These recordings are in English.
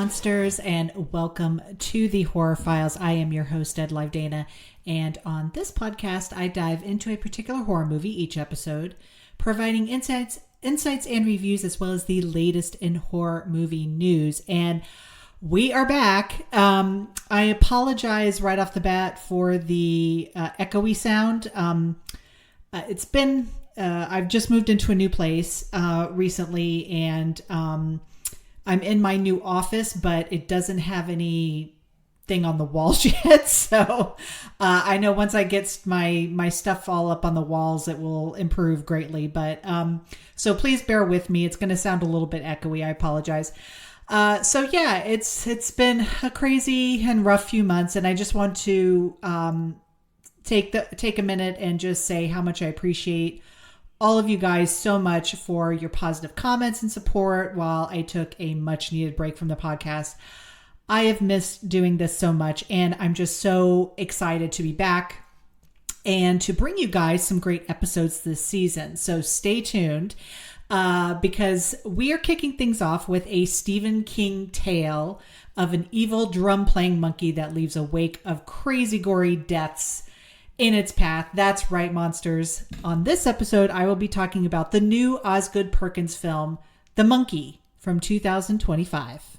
monsters, and welcome to the Horror Files. I am your host, Ed Live Dana, and on this podcast, I dive into a particular horror movie each episode, providing insights and reviews, as well as the latest in horror movie news. And we are back. I apologize right off the bat for the echoey sound. It's been I've just moved into a new place recently, and I'm in my new office, but it doesn't have anything on the walls yet. So I know once I get my stuff all up on the walls, it will improve greatly. But so please bear with me. It's going to sound a little bit echoey. I apologize. So yeah, it's been a crazy and rough few months, and I just want to take a minute and just say how much I appreciate all of you guys so much for your positive comments and support while I took a much needed break from the podcast. I have missed doing this so much, and I'm just so excited to be back and to bring you guys some great episodes this season. So stay tuned because we are kicking things off with a Stephen King tale of an evil drum-playing monkey that leaves a wake of crazy gory deaths in its path. That's right, monsters. On this episode, I will be talking about the new Osgood Perkins film, The Monkey, from 2025.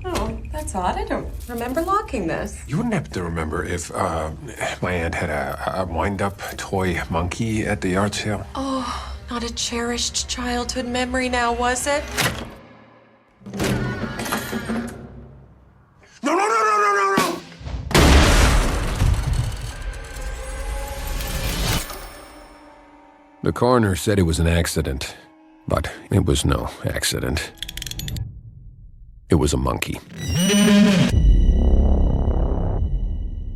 Oh, that's odd. I don't remember locking this. You wouldn't happen to remember if my aunt had a wind-up toy monkey at the yard sale? Oh, not a cherished childhood memory now, was it? No! The coroner said it was an accident, but it was no accident. It was a monkey.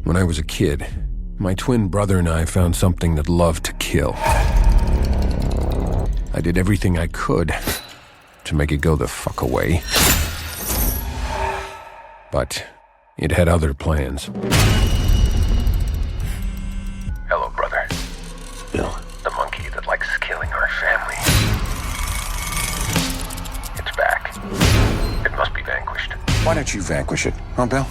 When I was a kid, my twin brother and I found something that loved to kill. I did everything I could to make it go the fuck away. But it had other plans. Hello, brother. Bill. The monkey that likes killing our family. It's back. It must be vanquished. Why don't you vanquish it, huh, Bill?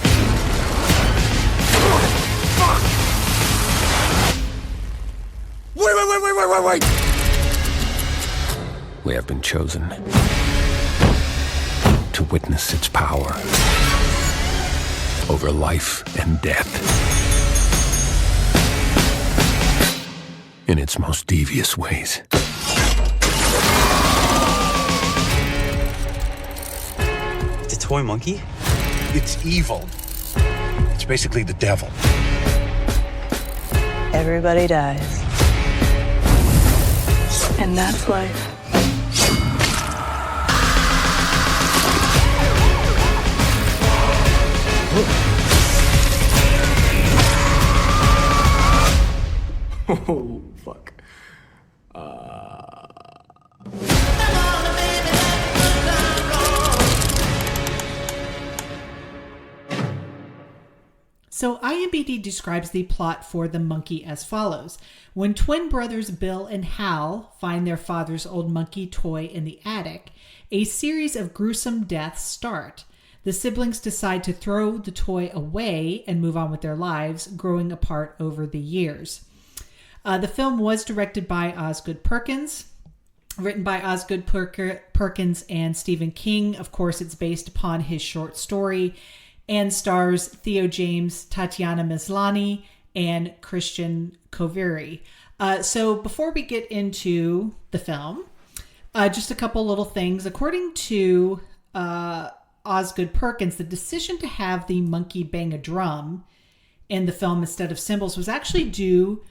Wait! We have been chosen to witness its power over life and death in its most devious ways. The toy monkey? It's evil. It's basically the devil. Everybody dies. And that's life. Oh, fuck. So IMDb describes the plot for The Monkey as follows. When twin brothers Bill and Hal find their father's old monkey toy in the attic, a series of gruesome deaths start. The siblings decide to throw the toy away and move on with their lives, growing apart over the years. The film was directed by Osgood Perkins, written by Osgood Perkins and Stephen King. Of course, it's based upon his short story and stars Theo James, Tatiana Maslany, and Christian Coveri. So before we get into the film, just a couple little things. According to Osgood Perkins, the decision to have the monkey bang a drum in the film instead of cymbals was actually due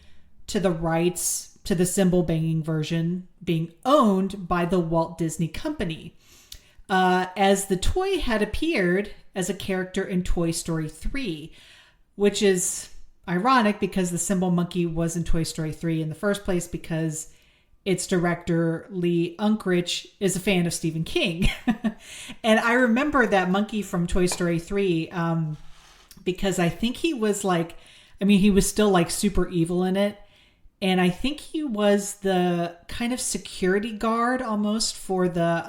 to the rights to the cymbal banging version being owned by the Walt Disney Company, as the toy had appeared as a character in Toy Story 3, which is ironic because the cymbal monkey was in Toy Story 3 in the first place because its director, Lee Unkrich, is a fan of Stephen King. And I remember that monkey from Toy Story 3 because I think he was he was still super evil in it. And I think he was the kind of security guard almost for the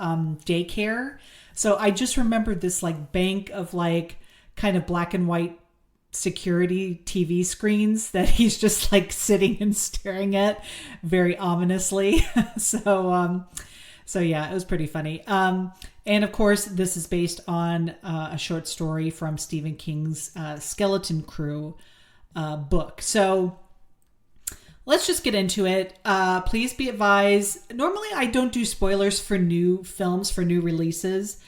daycare. So I just remembered this like bank of like kind of black and white security TV screens that he's just like sitting and staring at very ominously. So yeah, it was pretty funny. And of course, this is based on a short story from Stephen King's Skeleton Crew book. So let's just get into it. Please be advised. Normally, I don't do spoilers for new films, for new releases.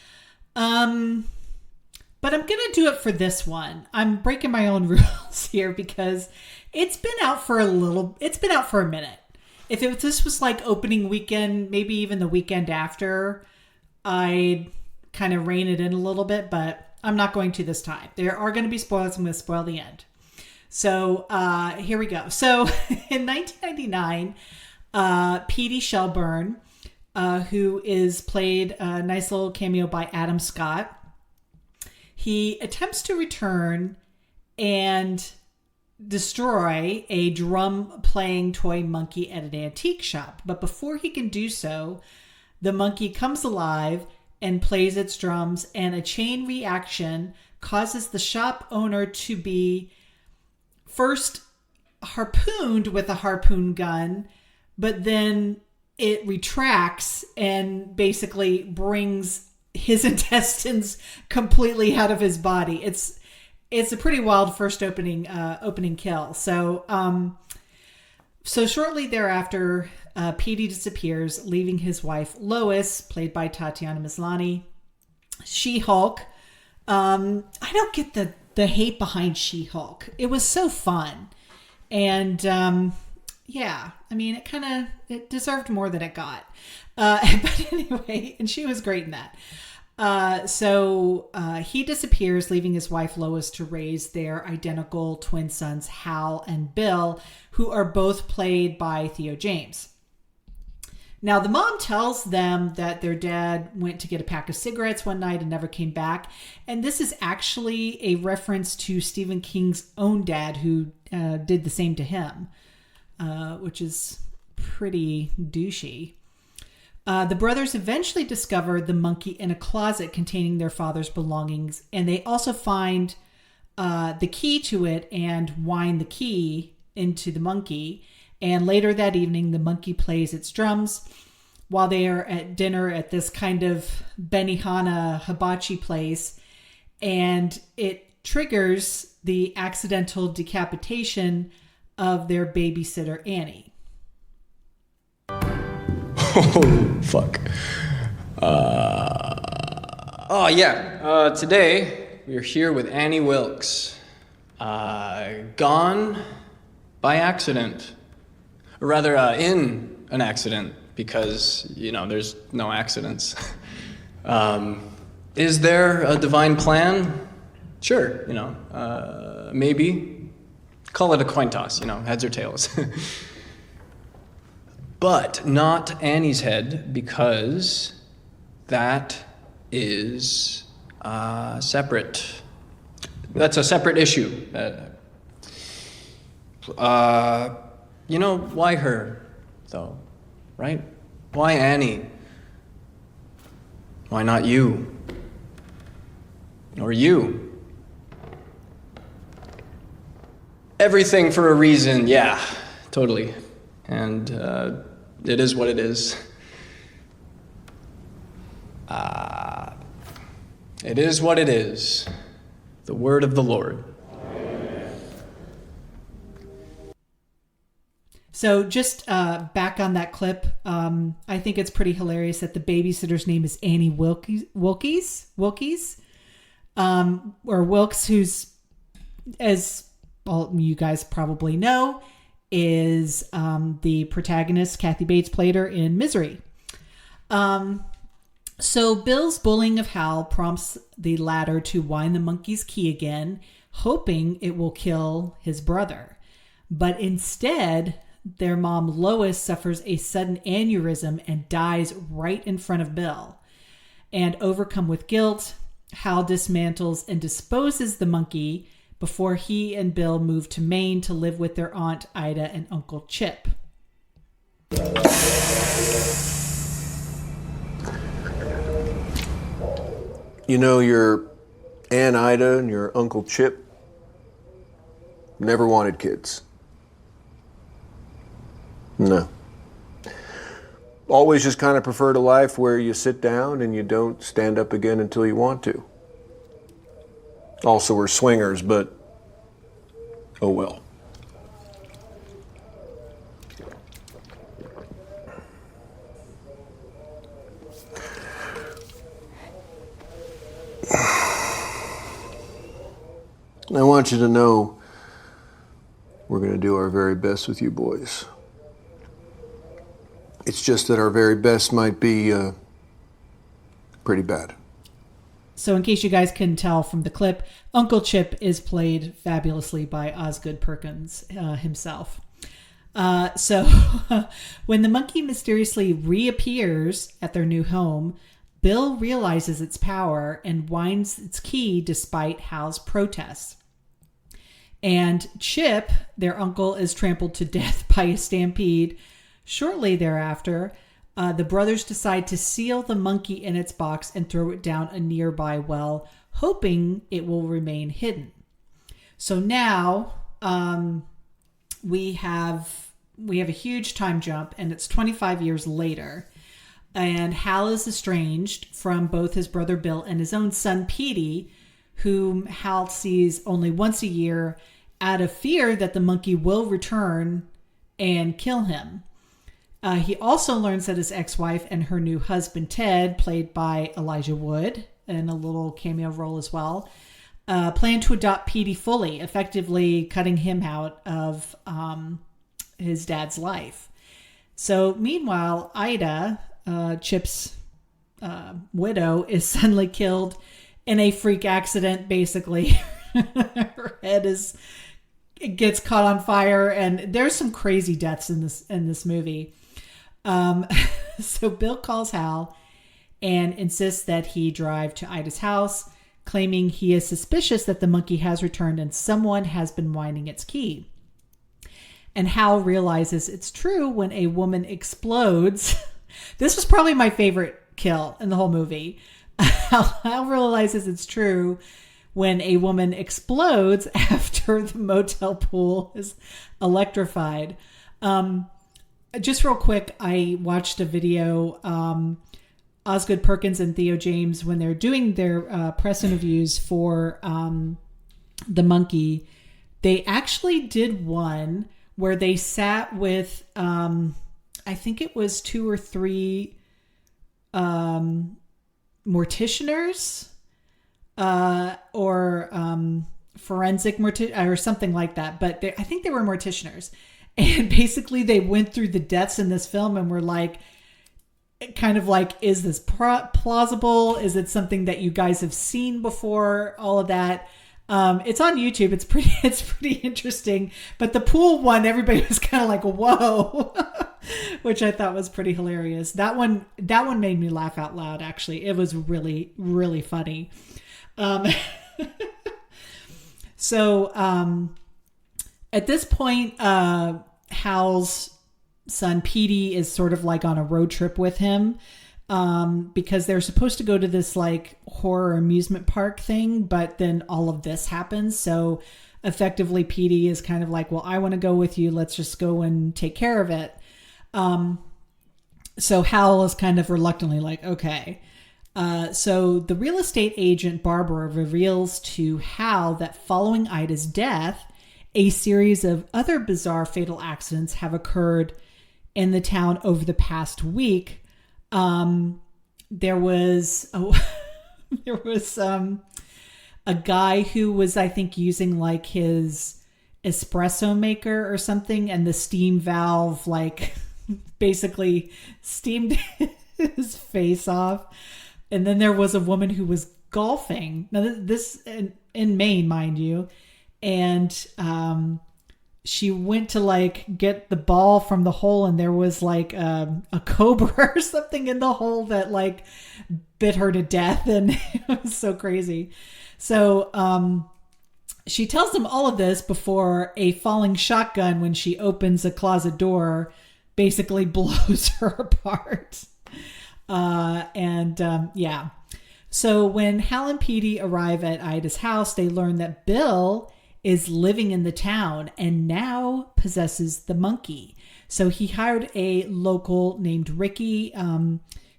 But I'm going to do it for this one. I'm breaking my own rules here because it's been out for a minute. If this was like opening weekend, maybe even the weekend after, I'd kind of rein it in a little bit, but I'm not going to this time. There are going to be spoilers. I'm going to spoil the end. So here we go. So in 1999, Petey Shelburne, who is played a nice little cameo by Adam Scott, he attempts to return and destroy a drum-playing toy monkey at an antique shop. But before he can do so, the monkey comes alive and plays its drums, and a chain reaction causes the shop owner to be first harpooned with a harpoon gun, but then it retracts and basically brings his intestines completely out of his body. It's a pretty wild first opening kill. So shortly thereafter, Petey disappears, leaving his wife Lois, played by Tatiana Maslany. She-Hulk. I don't get the hate behind She-Hulk. It was so fun, and yeah, I mean, it deserved more than it got. But anyway, and she was great in that. So he disappears, leaving his wife Lois to raise their identical twin sons, Hal and Bill, who are both played by Theo James. Now, the mom tells them that their dad went to get a pack of cigarettes one night and never came back. And this is actually a reference to Stephen King's own dad, who did the same to him, which is pretty douchey. The brothers eventually discover the monkey in a closet containing their father's belongings, and they also find the key to it and wind the key into the monkey. And later that evening, the monkey plays its drums while they are at dinner at this kind of Benihana hibachi place, and it triggers the accidental decapitation of their babysitter, Annie. Oh, fuck. Today we're here with Annie Wilkes. Gone by accident. Or rather, in an accident, because, there's no accidents. Is there a divine plan? Sure, maybe. Call it a coin toss, heads or tails. But not Annie's head, because that is separate. That's a separate issue. Why her, though, right? Why Annie? Why not you? Or you? Everything for a reason, yeah, totally. And it is what it is. It is what it is. The word of the Lord. So just back on that clip, I think it's pretty hilarious that the babysitter's name is Annie Wilkes, or Wilkes, who's, as all you guys probably know, is the protagonist. Kathy Bates played her in Misery. So Bill's bullying of Hal prompts the latter to wind the monkey's key again, hoping it will kill his brother. But instead, their mom Lois suffers a sudden aneurysm and dies right in front of Bill. And overcome with guilt, Hal dismantles and disposes the monkey before he and Bill move to Maine to live with their Aunt Ida and Uncle Chip. You know, your Aunt Ida and your Uncle Chip never wanted kids. No. Always just kind of preferred a life where you sit down and you don't stand up again until you want to. Also, we're swingers, but oh well. I want you to know we're going to do our very best with you boys. It's just that our very best might be pretty bad. So in case you guys couldn't tell from the clip, Uncle Chip is played fabulously by Osgood Perkins himself. So when the monkey mysteriously reappears at their new home, Bill realizes its power and winds its key despite Hal's protests. And Chip, their uncle, is trampled to death by a stampede. Shortly thereafter, the brothers decide to seal the monkey in its box and throw it down a nearby well, hoping it will remain hidden. So now we have a huge time jump, and it's 25 years later. And Hal is estranged from both his brother Bill and his own son Petey, whom Hal sees only once a year out of fear that the monkey will return and kill him. He also learns that his ex-wife and her new husband Ted, played by Elijah Wood in a little cameo role as well, plan to adopt Petey fully, effectively cutting him out of his dad's life. So meanwhile, Ida, Chip's widow, is suddenly killed in a freak accident. Basically, her head gets caught on fire, and there's some crazy deaths in this movie. So Bill calls Hal and insists that he drive to Ida's house, claiming he is suspicious that the monkey has returned and someone has been winding its key. And Hal realizes it's true when a woman explodes. This was probably my favorite kill in the whole movie. Hal realizes it's true when a woman explodes after the motel pool is electrified. Just real quick, I watched a video, Osgood Perkins and Theo James, when they're doing their press interviews for the monkey, they actually did one where they sat with, I think it was 2 or 3 morticianers or forensic or something like that. But I think they were morticianers. And basically they went through the deaths in this film and were like, kind of like, is this plausible? Is it something that you guys have seen before? All of that. It's on YouTube. It's pretty interesting. But the pool one, everybody was kind of like, whoa, which I thought was pretty hilarious. That one made me laugh out loud. Actually, it was really, really funny. So at this point, Hal's son Petey is sort of like on a road trip with him. Because they're supposed to go to this like horror amusement park thing, but then all of this happens. So effectively Petey is kind of like, well, I want to go with you. Let's just go and take care of it. So Hal is kind of reluctantly like, okay. So the real estate agent Barbara reveals to Hal that following Ida's death, a series of other bizarre fatal accidents have occurred in the town over the past week. There was a guy who was, I think, using like his espresso maker or something, and the steam valve like basically steamed his face off. And then there was a woman who was golfing. Now this in Maine, mind you, and she went to like get the ball from the hole, and there was like a cobra or something in the hole that like bit her to death, and it was so crazy. So she tells them all of this before a falling shotgun, when she opens a closet door, basically blows her apart. Yeah. So when Hal and Petey arrive at Ida's house, they learn that Bill is living in the town and now possesses the monkey. So he hired a local named Ricky.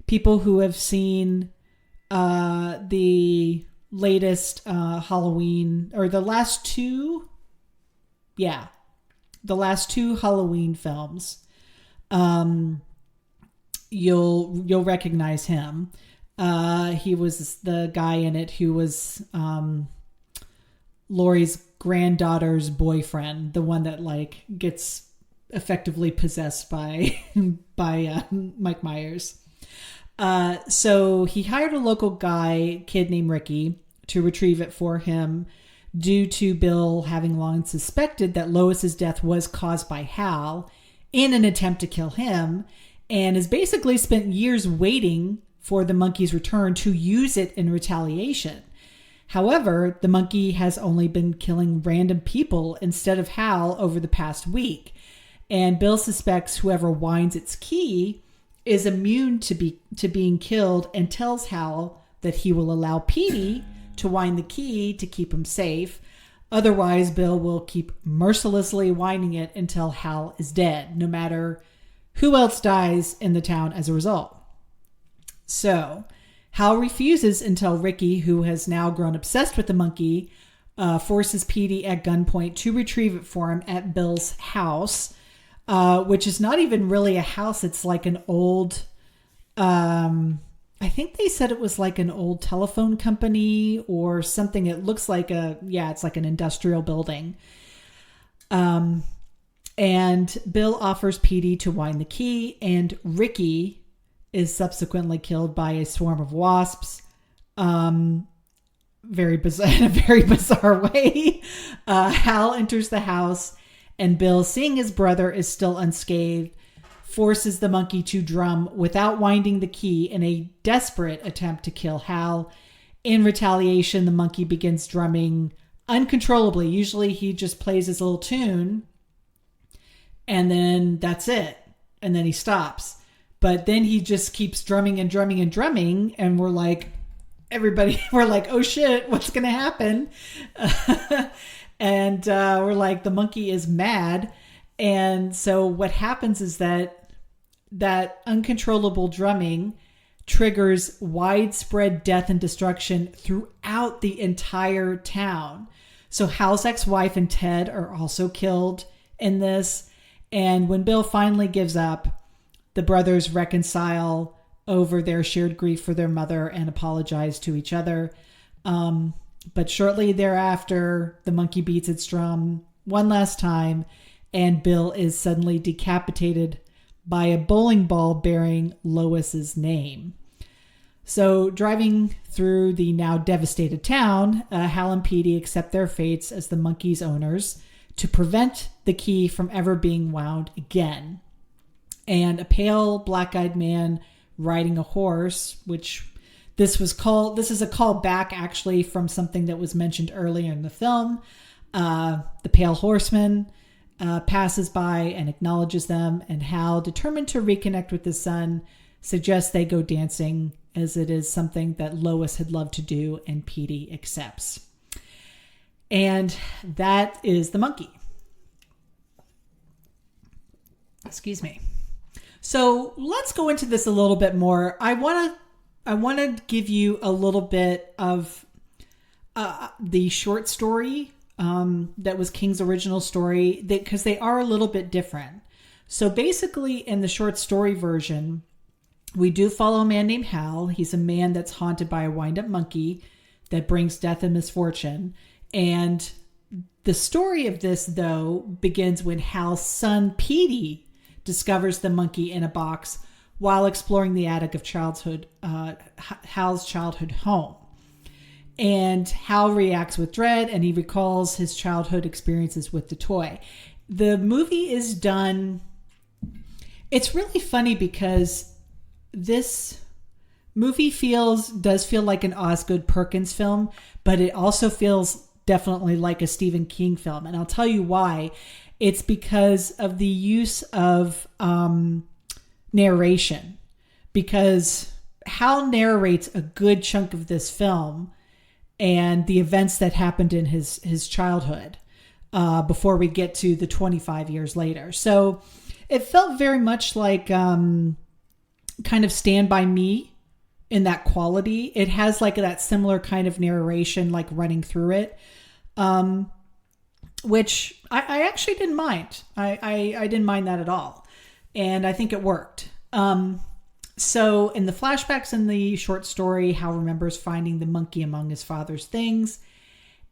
People who have seen the latest Halloween, or the last two Halloween films, you'll recognize him. He was the guy in it who was Laurie's granddaughter's boyfriend, the one that like gets effectively possessed by Mike Myers. So he hired a local kid named Ricky, to retrieve it for him, due to Bill having long suspected that Lois's death was caused by Hal in an attempt to kill him, and has basically spent years waiting for the monkey's return to use it in retaliation. However, the monkey has only been killing random people instead of Hal over the past week, and Bill suspects whoever winds its key is immune to being killed, and tells Hal that he will allow Petey to wind the key to keep him safe. Otherwise, Bill will keep mercilessly winding it until Hal is dead, no matter who else dies in the town as a result. So Hal refuses until Ricky, who has now grown obsessed with the monkey, forces Petey at gunpoint to retrieve it for him at Bill's house, which is not even really a house. It's like an old, I think they said it was like an old telephone company or something. It looks like it's like an industrial building. And Bill offers Petey to wind the key, and Ricky is subsequently killed by a swarm of wasps. Very bizarre, in a very bizarre way. Hal enters the house, and Bill, seeing his brother is still unscathed, forces the monkey to drum without winding the key in a desperate attempt to kill Hal. In retaliation, the monkey begins drumming uncontrollably. Usually he just plays his little tune and then that's it. And then he stops. But then he just keeps drumming and drumming and drumming. And we're like, oh shit, what's going to happen? And we're like, the monkey is mad. And so what happens is that uncontrollable drumming triggers widespread death and destruction throughout the entire town. So Hal's ex-wife and Ted are also killed in this. And when Bill finally gives up, the brothers reconcile over their shared grief for their mother and apologize to each other. But shortly thereafter, the monkey beats its drum one last time, and Bill is suddenly decapitated by a bowling ball bearing Lois's name. So driving through the now devastated town, Hal and Petey accept their fates as the monkey's owners to prevent the key from ever being wound again. And a pale, black-eyed man riding a horse, which this is a call back actually from something that was mentioned earlier in the film. The pale horseman passes by and acknowledges them, and Hal, determined to reconnect with his son, suggests they go dancing, as it is something that Lois had loved to do, and Petey accepts. And that is the monkey. Excuse me. So let's go into this a little bit more. I want to give you a little bit of the short story that was King's original story, because they are a little bit different. So basically, in the short story version, we do follow a man named Hal. He's a man that's haunted by a wind-up monkey that brings death and misfortune. And the story of this, though, begins when Hal's son, Petey, discovers the monkey in a box while exploring the attic of Hal's childhood home. And Hal reacts with dread, and he recalls his childhood experiences with the toy. The movie is done... It's really funny because this movie does feel like an Osgood Perkins film, but it also feels definitely like a Stephen King film. And I'll tell you why. It's because of the use of narration. Because Hal narrates a good chunk of this film and the events that happened in his childhood before we get to the 25 years later. So it felt very much like kind of Stand By Me in that quality. It has like that similar kind of narration like running through it, which I actually didn't mind. I didn't mind that at all. And I think it worked. So in the flashbacks in the short story, Hal remembers finding the monkey among his father's things.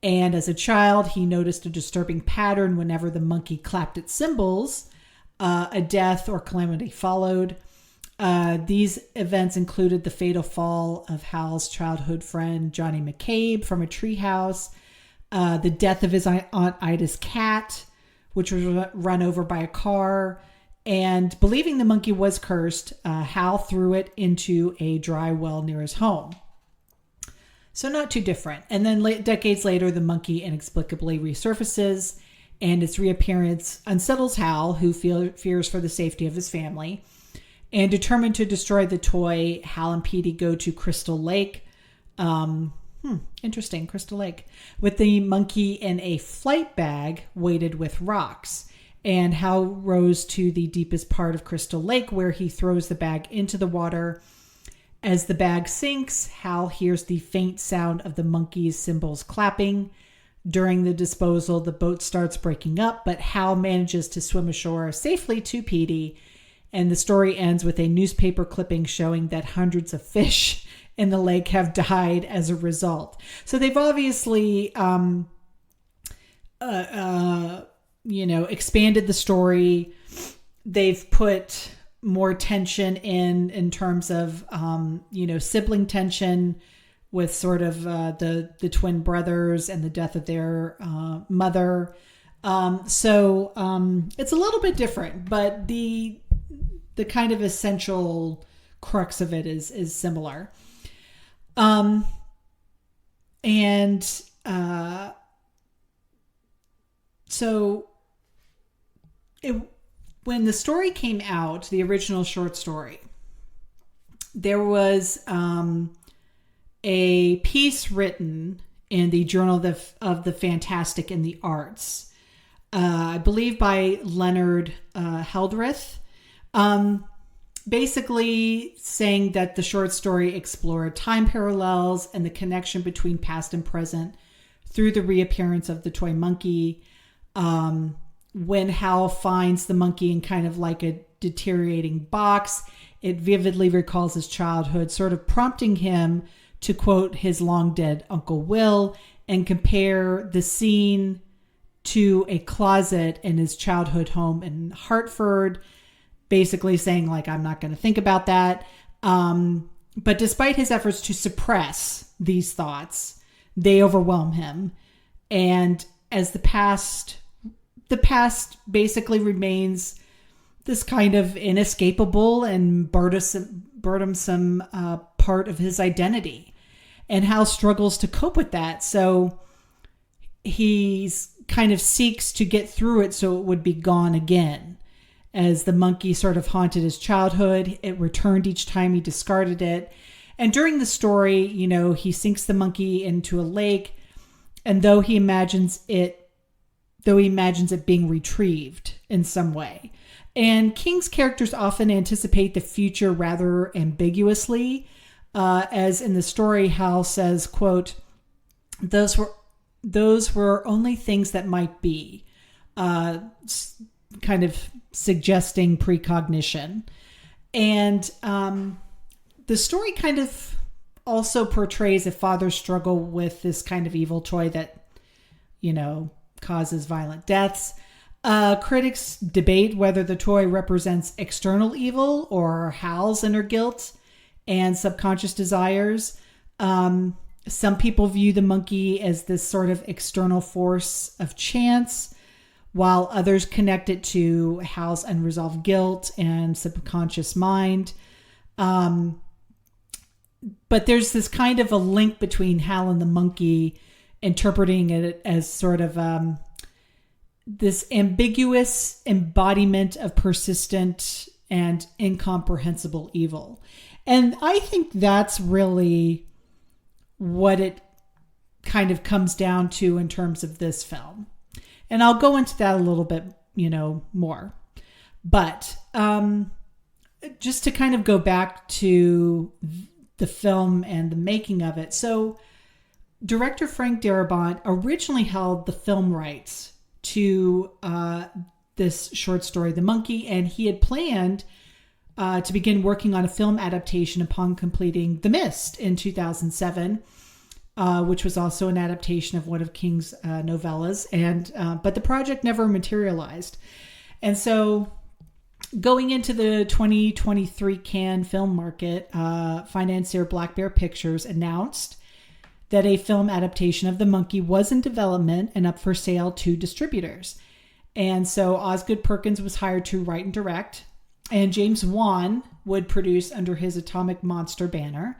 And as a child, he noticed a disturbing pattern whenever the monkey clapped its cymbals. A death or calamity followed. These events included the fatal fall of Hal's childhood friend, Johnny McCabe, from a treehouse. The death of his Aunt Ida's cat, which was run over by a car. And believing the monkey was cursed, Hal threw it into a dry well near his home. So not too different. And then decades later, the monkey inexplicably resurfaces, and its reappearance unsettles Hal, who fears for the safety of his family. And determined to destroy the toy, Hal and Petey go to Crystal Lake. Interesting, Crystal Lake. With the monkey in a flight bag weighted with rocks. And Hal rows to the deepest part of Crystal Lake, where he throws the bag into the water. As the bag sinks, Hal hears the faint sound of the monkey's cymbals clapping. During the disposal, the boat starts breaking up, but Hal manages to swim ashore safely to Petey. And the story ends with a newspaper clipping showing that hundreds of fish in the lake have died as a result. So they've obviously, expanded the story. They've put more tension in terms of, sibling tension with sort of the twin brothers and the death of their mother. So it's a little bit different, but the kind of essential crux of it is similar. When the story came out, the original short story, there was a piece written in the Journal of the Fantastic and the Arts, I believe by Leonard Heldreth, basically saying that the short story explored time parallels and the connection between past and present through the reappearance of the toy monkey. When Hal finds the monkey in kind of like a deteriorating box, it vividly recalls his childhood, sort of prompting him to quote his long dead Uncle Will and compare the scene to a closet in his childhood home in Hartford, basically saying like, I'm not going to think about that. But despite his efforts to suppress these thoughts, they overwhelm him. And as the past basically remains this kind of inescapable and burdensome part of his identity. And Hal struggles to cope with that. So he's kind of seeks to get through it so it would be gone again. As the monkey sort of haunted his childhood, it returned each time he discarded it. And during the story, he sinks the monkey into a lake, and though he imagines it being retrieved in some way. And King's characters often anticipate the future rather ambiguously, as in the story, Hal says, quote, those were only things that might be, kind of suggesting precognition. And the story kind of also portrays a father's struggle with this kind of evil toy that, causes violent deaths. Critics debate whether the toy represents external evil or Hal's inner guilt and subconscious desires. Some people view the monkey as this sort of external force of chance, while others connect it to Hal's unresolved guilt and subconscious mind. But there's this kind of a link between Hal and the monkey, interpreting it as sort of this ambiguous embodiment of persistent and incomprehensible evil. And I think that's really what it kind of comes down to in terms of this film. And I'll go into that a little bit, more. But just to kind of go back to the film and the making of it. So director Frank Darabont originally held the film rights to this short story, The Monkey, and he had planned to begin working on a film adaptation upon completing The Mist in 2007, which was also an adaptation of one of King's novellas. But the project never materialized. And so going into the 2023 Cannes film market, financier Black Bear Pictures announced that a film adaptation of The Monkey was in development and up for sale to distributors. And so Osgood Perkins was hired to write and direct, and James Wan would produce under his Atomic Monster banner.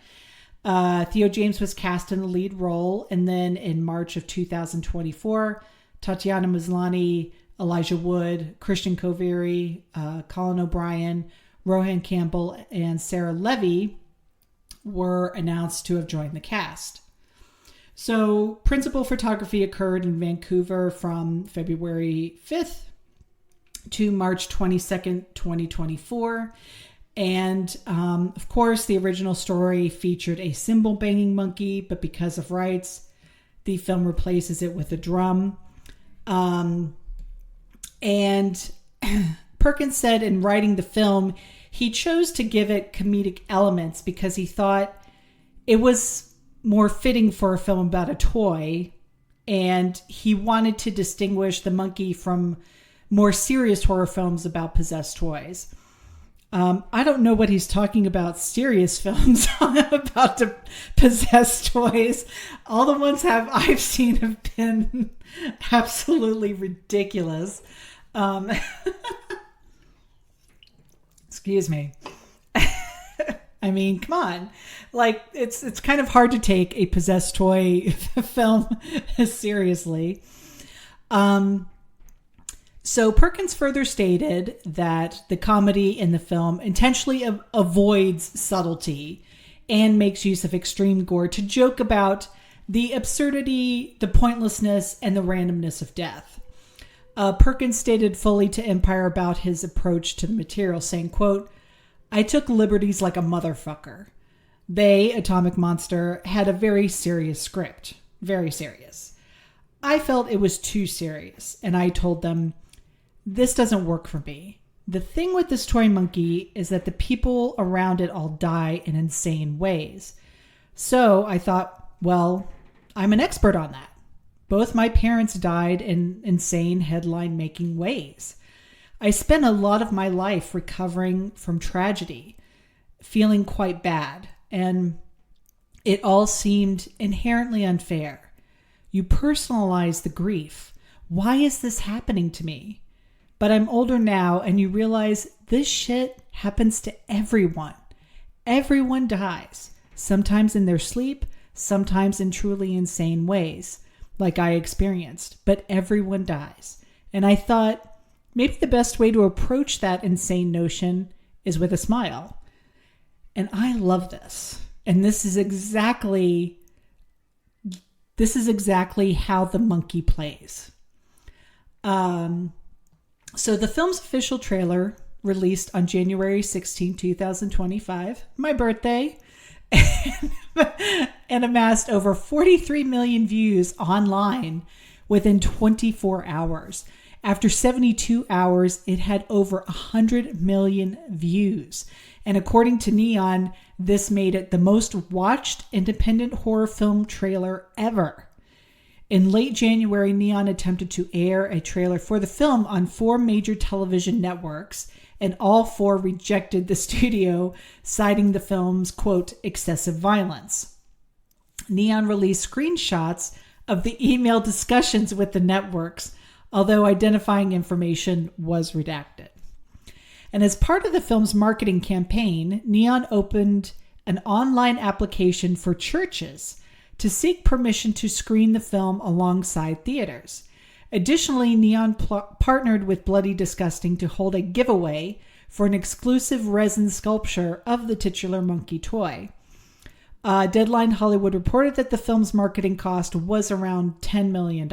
Theo James was cast in the lead role, and then in March of 2024, Tatiana Maslany, Elijah Wood, Christian Coveri, Colin O'Brien, Rohan Campbell, and Sarah Levy were announced to have joined the cast. So principal photography occurred in Vancouver from February 5th to March 22nd, 2024. And of course, the original story featured a cymbal-banging monkey, but because of rights, the film replaces it with a drum. And Perkins said in writing the film, he chose to give it comedic elements because he thought it was more fitting for a film about a toy, and he wanted to distinguish the monkey from more serious horror films about possessed toys. I don't know what he's talking about, serious films about the possessed toys. All the ones I've seen have been absolutely ridiculous. Excuse me. I mean, come on. Like, it's kind of hard to take a possessed toy film seriously. So Perkins further stated that the comedy in the film intentionally avoids subtlety and makes use of extreme gore to joke about the absurdity, the pointlessness, and the randomness of death. Perkins stated fully to Empire about his approach to the material, saying, quote, "I took liberties like a motherfucker. They, Atomic Monster, had a very serious script. Very serious. I felt it was too serious, and I told them, this doesn't work for me. The thing with this toy monkey is that the people around it all die in insane ways. So I thought, well, I'm an expert on that. Both my parents died in insane headline-making ways. I spent a lot of my life recovering from tragedy, feeling quite bad, and it all seemed inherently unfair. You personalize the grief. Why is this happening to me? But I'm older now, and you realize this shit happens to everyone. Everyone dies, sometimes in their sleep, sometimes in truly insane ways, like I experienced, but everyone dies. And I thought, maybe the best way to approach that insane notion is with a smile. And I love this. And this is exactly how the monkey plays. So the film's official trailer, released on January 16, 2025, my birthday, and amassed over 43 million views online within 24 hours. After 72 hours, it had over 100 million views. And according to Neon, this made it the most watched independent horror film trailer ever. In late January, Neon attempted to air a trailer for the film on 4 major television networks, and all 4 rejected the studio, citing the film's, quote, excessive violence. Neon released screenshots of the email discussions with the networks, although identifying information was redacted. And as part of the film's marketing campaign, Neon opened an online application for churches to seek permission to screen the film alongside theaters. Additionally, Neon partnered with Bloody Disgusting to hold a giveaway for an exclusive resin sculpture of the titular monkey toy. Deadline Hollywood reported that the film's marketing cost was around $10 million.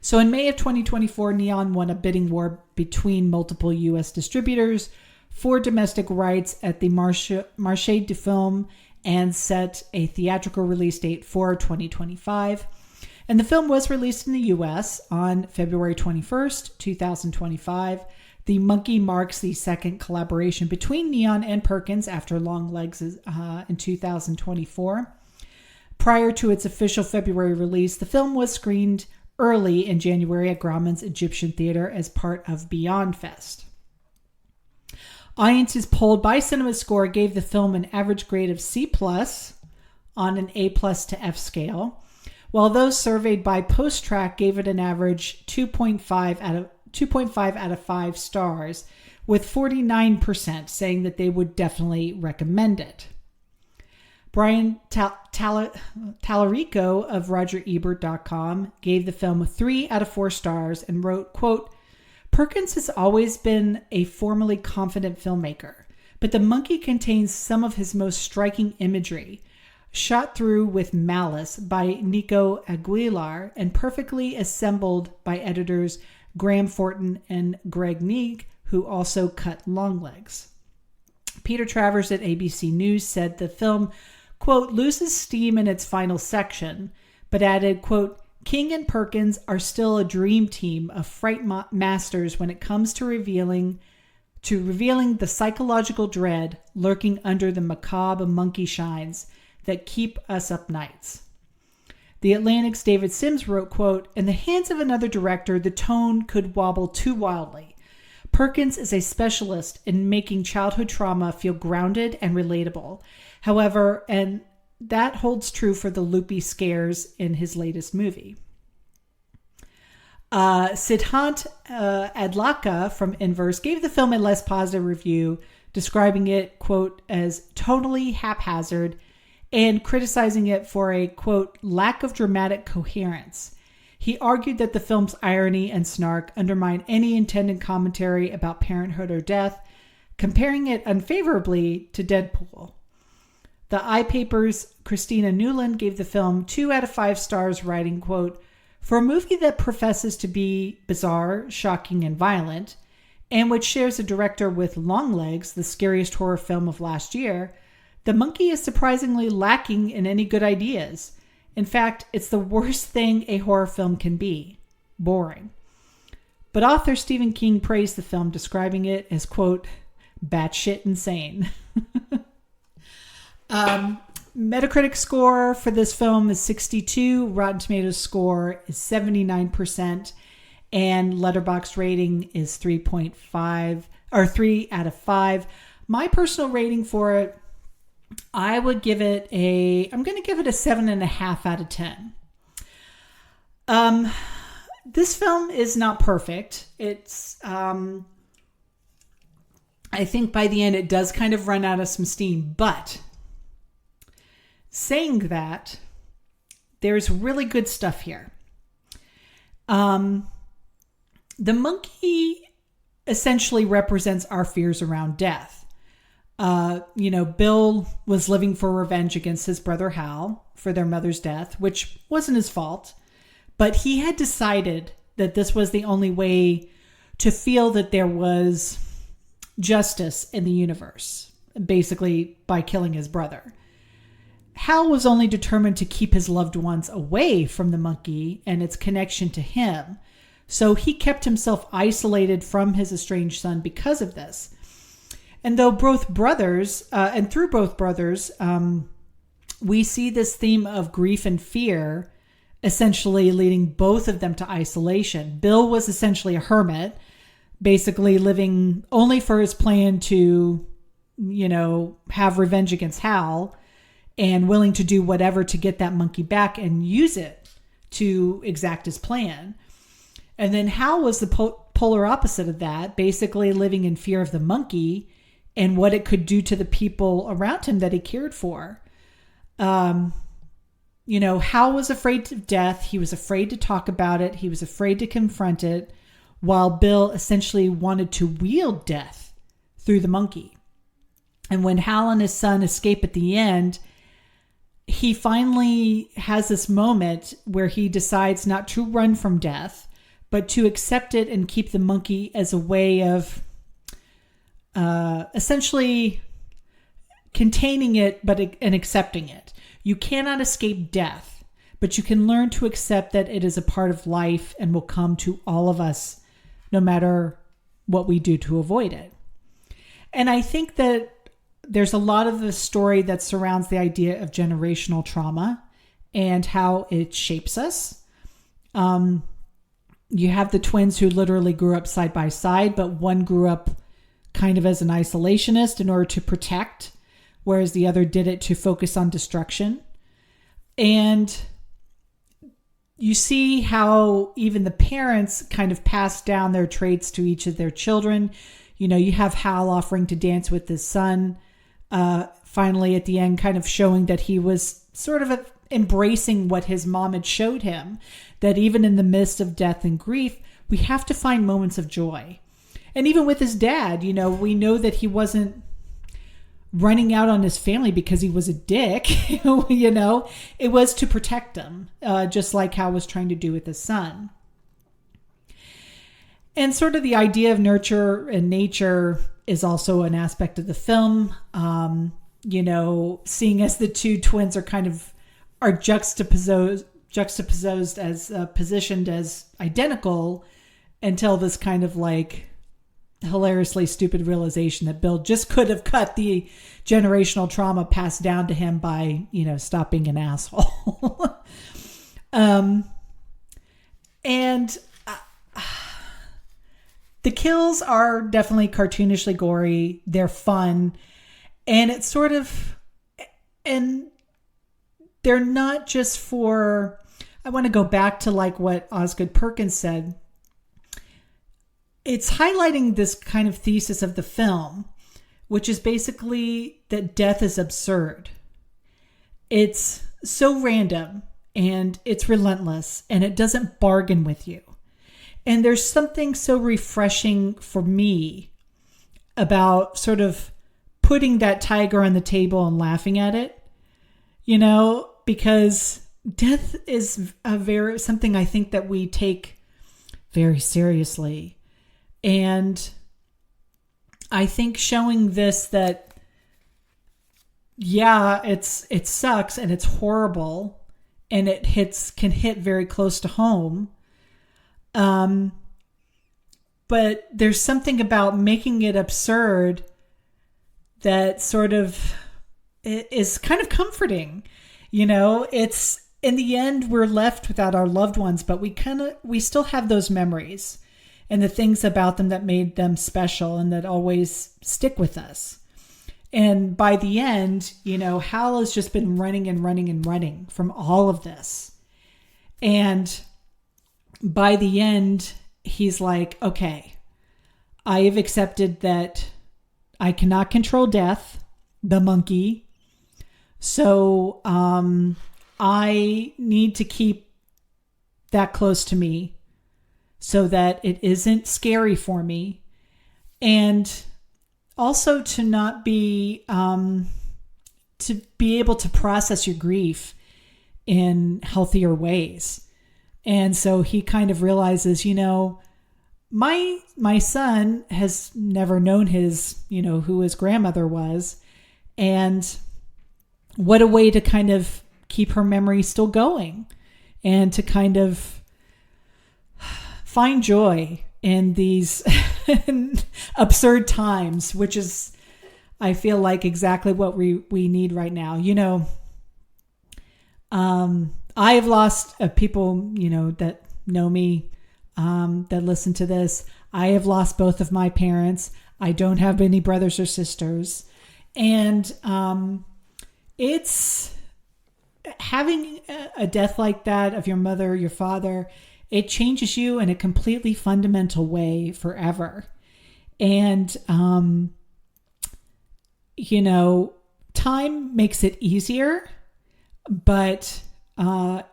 So in May of 2024, Neon won a bidding war between multiple U.S. distributors for domestic rights at the Marché du Film and set a theatrical release date for 2025. And the film was released in the U.S. on February 21st, 2025. The Monkey marks the second collaboration between Neon and Perkins after Longlegs in 2024. Prior to its official February release, the film was screened early in January at Grauman's Egyptian Theater as part of Beyond Fest. Audiences polled by CinemaScore gave the film an average grade of C+ on an A+ to F scale, while those surveyed by PostTrack gave it an average 2.5 out of 5 stars, with 49% saying that they would definitely recommend it. Brian Tallarico of RogerEbert.com gave the film 3 out of 4 stars and wrote, quote, "Perkins has always been a formally confident filmmaker, but The Monkey contains some of his most striking imagery, shot through with malice by Nico Aguilar and perfectly assembled by editors Graham Fortin and Greg Neig, who also cut Longlegs." Peter Travers at ABC News said the film, quote, "loses steam in its final section," but added, quote, "King and Perkins are still a dream team of fright masters when it comes to revealing the psychological dread lurking under the macabre monkey shines that keep us up nights." The Atlantic's David Sims wrote, quote, "In the hands of another director, the tone could wobble too wildly. Perkins is a specialist in making childhood trauma feel grounded and relatable. However, and that holds true for the loopy scares in his latest movie." Siddhant Adlaka from Inverse gave the film a less positive review, describing it, quote, as totally haphazard and criticizing it for a, quote, lack of dramatic coherence. He argued that the film's irony and snark undermine any intended commentary about parenthood or death, comparing it unfavorably to Deadpool. The iPaper's Christina Newland gave the film 2 out of 5 stars, writing, quote, "For a movie that professes to be bizarre, shocking, and violent, and which shares a director with Longlegs, the scariest horror film of last year, The Monkey is surprisingly lacking in any good ideas. In fact, it's the worst thing a horror film can be: boring." But author Stephen King praised the film, describing it as, quote, batshit insane. Metacritic score for this film is 62. Rotten Tomatoes score is 79. And Letterboxd rating is 3.5 or 3 out of 5. My personal rating for it, I'm going to give it a 7.5 out of 10. This film is not perfect. It's, I think by the end it does kind of run out of some steam, but saying that, there's really good stuff here. The monkey essentially represents our fears around death. Bill was living for revenge against his brother Hal for their mother's death, which wasn't his fault, but he had decided that this was the only way to feel that there was justice in the universe, basically by killing his brother. Hal was only determined to keep his loved ones away from the monkey and its connection to him, so he kept himself isolated from his estranged son because of this. And through both brothers, we see this theme of grief and fear essentially leading both of them to isolation. Bill was essentially a hermit, basically living only for his plan to, have revenge against Hal, and willing to do whatever to get that monkey back and use it to exact his plan. And then Hal was the polar opposite of that, basically living in fear of the monkey and what it could do to the people around him that he cared for. Hal was afraid of death. He was afraid to talk about it. He was afraid to confront it. while Bill essentially wanted to wield death through the monkey. And when Hal and his son escape at the end, he finally has this moment where he decides not to run from death, but to accept it and keep the monkey as a way of essentially containing it, and accepting it. You cannot escape death, but you can learn to accept that it is a part of life and will come to all of us, no matter what we do to avoid it. And I think that there's a lot of the story that surrounds the idea of generational trauma and how it shapes us. You have the twins who literally grew up side by side, but one grew up kind of as an isolationist in order to protect, whereas the other did it to focus on destruction. And you see how even the parents kind of pass down their traits to each of their children. You know, you have Hal offering to dance with his son, finally at the end, kind of showing that he was sort of embracing what his mom had showed him, that even in the midst of death and grief, we have to find moments of joy. And even with his dad, you know, we know that he wasn't running out on his family because he was a dick, you know, it was to protect them, just like Hal was trying to do with his son. And sort of the idea of nurture and nature is also an aspect of the film. You know, seeing as the two twins are juxtaposed as positioned as identical, until this kind of like hilariously stupid realization that Bill just could have cut the generational trauma passed down to him by, you know, stop being an asshole. And the kills are definitely cartoonishly gory. They're fun. And it's sort of, and they're not just for, I want to go back to like what Osgood Perkins said. It's highlighting this kind of thesis of the film, which is basically that death is absurd. It's so random and it's relentless and it doesn't bargain with you. And there's something so refreshing for me about sort of putting that tiger on the table and laughing at it, you know, because death is something I think that we take very seriously. And I think showing this that, yeah, it sucks and it's horrible and can hit very close to home. But there's something about making it absurd that sort of is kind of comforting. You know, it's in the end, we're left without our loved ones, but we still have those memories and the things about them that made them special and that always stick with us. And by the end, you know, Hal has just been running and running and running from all of this. And by the end, he's like, okay, I have accepted that I cannot control death, the monkey. So I need to keep that close to me so that it isn't scary for me. And also to not be, to be able to process your grief in healthier ways. And so he kind of realizes, you know, my son has never known his, you know, who his grandmother was. And what a way to kind of keep her memory still going and to kind of find joy in these absurd times, which is, I feel like, exactly what we need right now. You know, I have lost people, you know, that know me, that listen to this. I have lost both of my parents. I don't have any brothers or sisters. And it's having a death like that of your mother, your father, it changes you in a completely fundamental way forever. And, you know, time makes it easier, but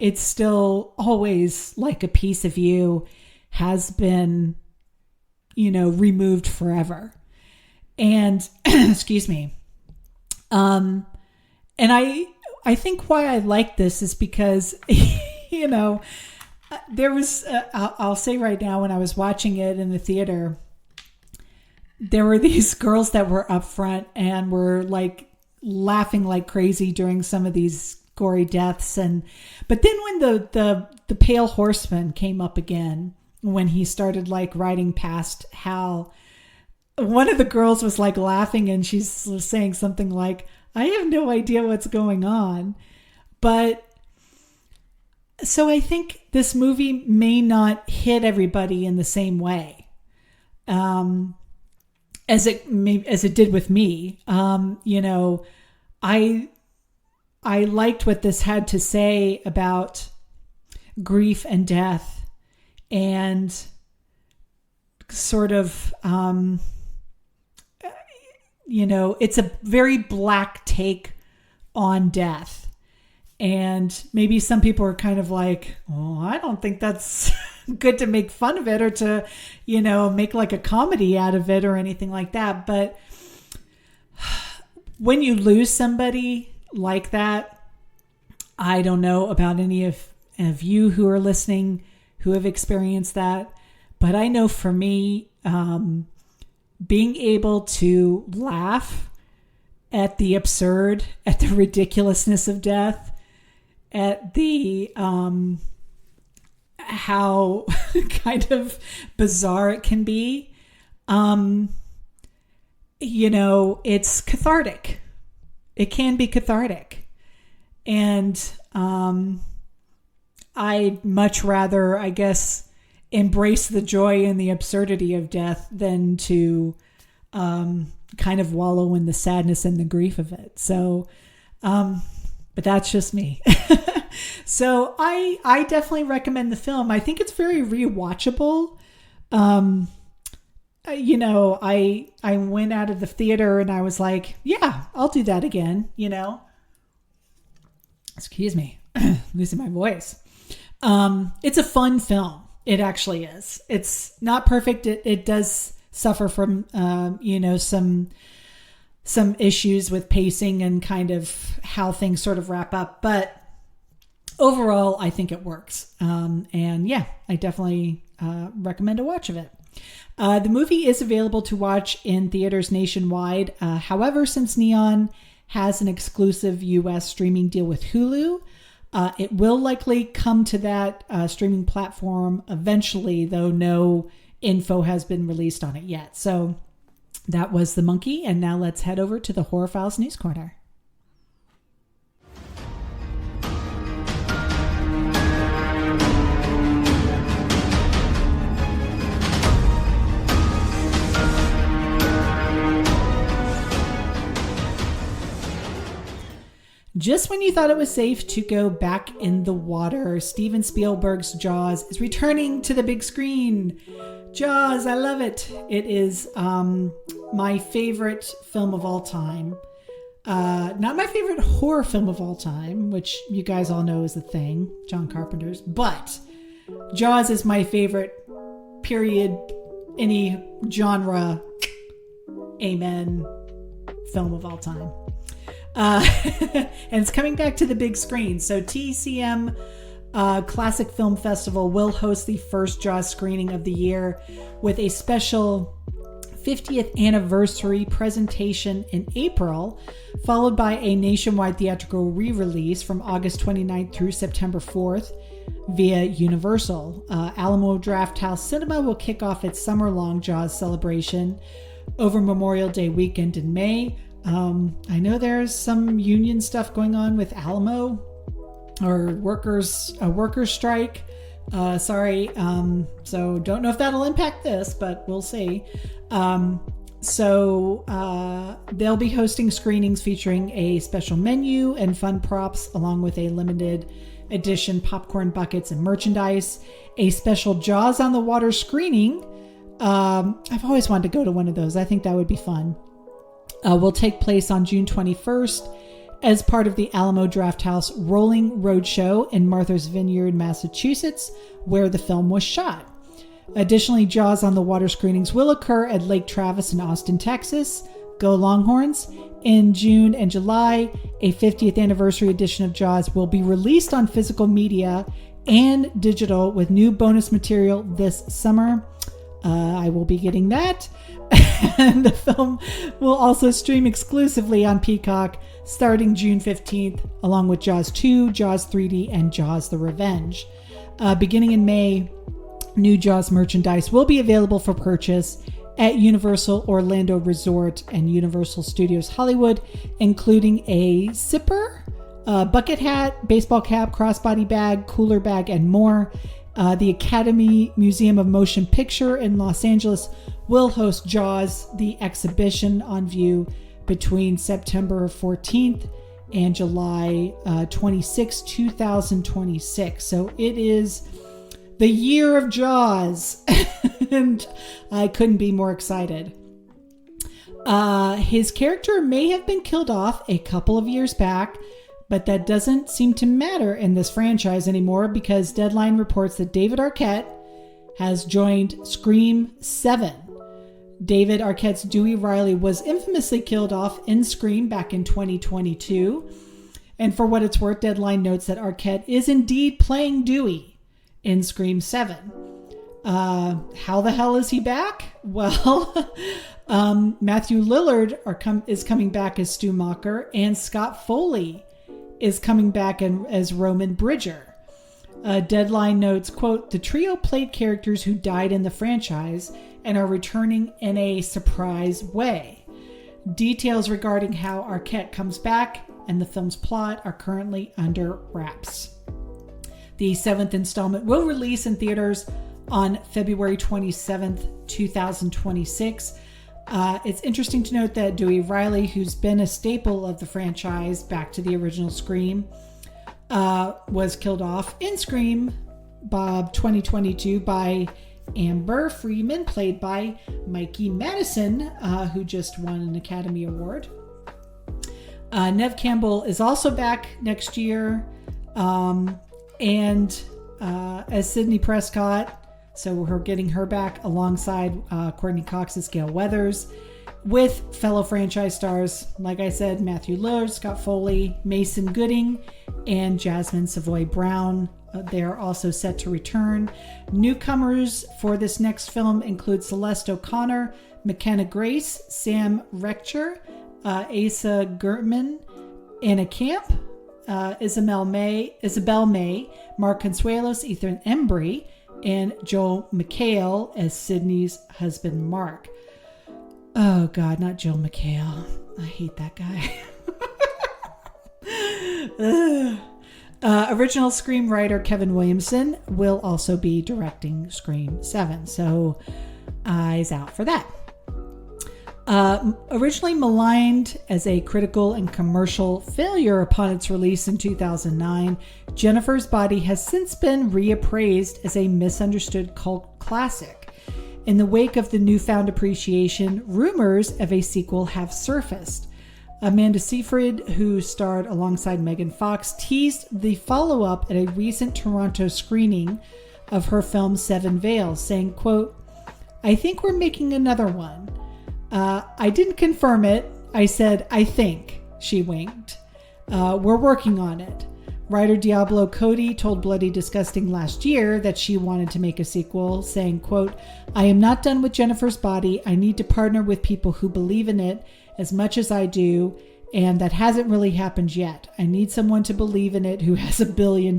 it's still always like a piece of you has been removed forever. And excuse me. And I think why I like this is because, there was, I'll say right now, when I was watching it in the theater, there were these girls that were up front and were like laughing like crazy during some of these gory deaths. But then when the pale horseman came up again, when he started like riding past Hal, one of the girls was like laughing and she's saying something like, I have no idea what's going on. But so I think this movie may not hit everybody in the same way. As it did with me. I liked what this had to say about grief and death, and sort of, it's a very black take on death. And maybe some people are kind of like, oh, I don't think that's good to make fun of it or to, make like a comedy out of it or anything like that. But when you lose somebody like that, I don't know about any of you who are listening who have experienced that. But I know for me, being able to laugh at the absurd, at the ridiculousness of death, at the how kind of bizarre it can be, it's cathartic. It can be cathartic. And I'd much rather, I guess, embrace the joy and the absurdity of death than to kind of wallow in the sadness and the grief of it. So, but that's just me. So I definitely recommend the film. I think it's very rewatchable. I went out of the theater and I was like, yeah, I'll do that again, Excuse me, losing my voice. It's a fun film. It actually is. It's not perfect. It does suffer from, some issues with pacing and kind of how things sort of wrap up. But overall, I think it works. And yeah, I definitely recommend a watch of it. The movie is available to watch in theaters nationwide. However, since Neon has an exclusive U.S. streaming deal with Hulu, it will likely come to that streaming platform eventually, though no info has been released on it yet. So that was The Monkey, and now let's head over to the Horror Files News Corner. Just when you thought it was safe to go back in the water, Steven Spielberg's Jaws is returning to the big screen. Jaws, I love it. It is my favorite film of all time. Not my favorite horror film of all time, which you guys all know is The Thing, John Carpenter's, but Jaws is my favorite, period, any genre, amen, film of all time. And it's coming back to the big screen. So TCM Classic Film Festival will host the first Jaws screening of the year with a special 50th anniversary presentation in April, followed by a nationwide theatrical re-release from August 29th through September 4th via Universal. Alamo Drafthouse Cinema will kick off its summer-long Jaws celebration over Memorial Day weekend in May. I know there's some union stuff going on with Alamo, or a workers strike. So don't know if that'll impact this, but we'll see. They'll be hosting screenings featuring a special menu and fun props, along with a limited edition popcorn buckets and merchandise. A special Jaws on the Water screening. I've always wanted to go to one of those. I think that would be fun. Will take place on June 21st as part of the Alamo Drafthouse Rolling Roadshow in Martha's Vineyard, Massachusetts, where the film was shot. Additionally, Jaws on the Water screenings will occur at Lake Travis in Austin, Texas. Go Longhorns. In June and July, a 50th anniversary edition of Jaws will be released on physical media and digital with new bonus material this summer. I will be getting that. And the film will also stream exclusively on Peacock starting June 15th, along with Jaws 2, Jaws 3D, and Jaws the Revenge. Beginning in May, new Jaws merchandise will be available for purchase at Universal Orlando Resort and Universal Studios Hollywood, including a zipper, bucket hat, baseball cap, crossbody bag, cooler bag, and more. The Academy Museum of Motion Picture in Los Angeles will host Jaws, the exhibition, on view between September 14th and July 26, 2026. So it is the year of Jaws, and I couldn't be more excited. His character may have been killed off a couple of years back, but that doesn't seem to matter in this franchise anymore because Deadline reports that David Arquette has joined Scream 7. David Arquette's Dewey Riley was infamously killed off in Scream back in 2022. And for what it's worth, Deadline notes that Arquette is indeed playing Dewey in Scream 7. How the hell is he back? Well, Matthew Lillard is coming back as Stu Macher, and Scott Foley is coming back as Roman Bridger. Deadline notes, quote, the trio played characters who died in the franchise and are returning in a surprise way. Details regarding how Arquette comes back and the film's plot are currently under wraps. The 7th installment will release in theaters on February 27th, 2026. It's interesting to note that Dewey Riley, who's been a staple of the franchise back to the original Scream, was killed off in Scream 2022 by Amber Freeman, played by Mikey Madison, who just won an Academy Award. Neve Campbell is also back next year, and as Sidney Prescott. So we're getting her back alongside Courtney Cox as Gail Weathers, with fellow franchise stars, like I said, Matthew Lillard, Scott Foley, Mason Gooding, and Jasmine Savoy Brown. They are also set to return. Newcomers for this next film include Celeste O'Connor, McKenna Grace, Sam Rector, Asa Gertman, Anna Camp, Isabel May, Mark Consuelos, Ethan Embry, and Joel McHale as Sydney's husband, Mark. Oh, God, not Joel McHale. I hate that guy. Original screenwriter Kevin Williamson will also be directing Scream 7, so eyes out for that. Originally maligned as a critical and commercial failure upon its release in 2009, Jennifer's Body has since been reappraised as a misunderstood cult classic. In the wake of the newfound appreciation, rumors of a sequel have surfaced. Amanda Seyfried, who starred alongside Megan Fox, teased the follow-up at a recent Toronto screening of her film Seven Veils, saying, quote, I think we're making another one. I didn't confirm it. I said, I think, she winked. We're working on it. Writer Diablo Cody told Bloody Disgusting last year that she wanted to make a sequel, saying, quote, I am not done with Jennifer's Body. I need to partner with people who believe in it as much as I do, and that hasn't really happened yet. I need someone to believe in it who has $1 billion.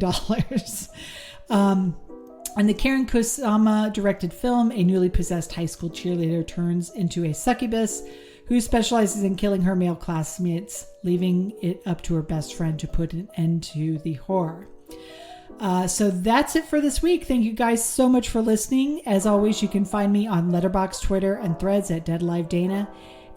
In the Karen Kusama directed film, a newly possessed high school cheerleader turns into a succubus who specializes in killing her male classmates, leaving it up to her best friend to put an end to the horror. So that's it for this week. Thank you guys so much for listening. As always, you can find me on Letterboxd, Twitter, and Threads at DeadLiveDana.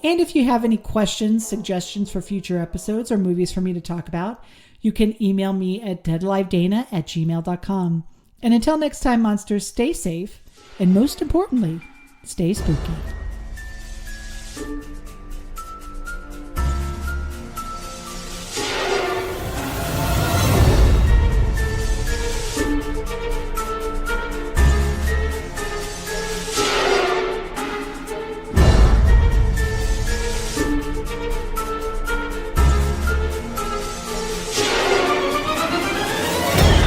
And if you have any questions, suggestions for future episodes, or movies for me to talk about, you can email me at deadlivedana@gmail.com. And until next time, monsters, stay safe, and most importantly, stay spooky.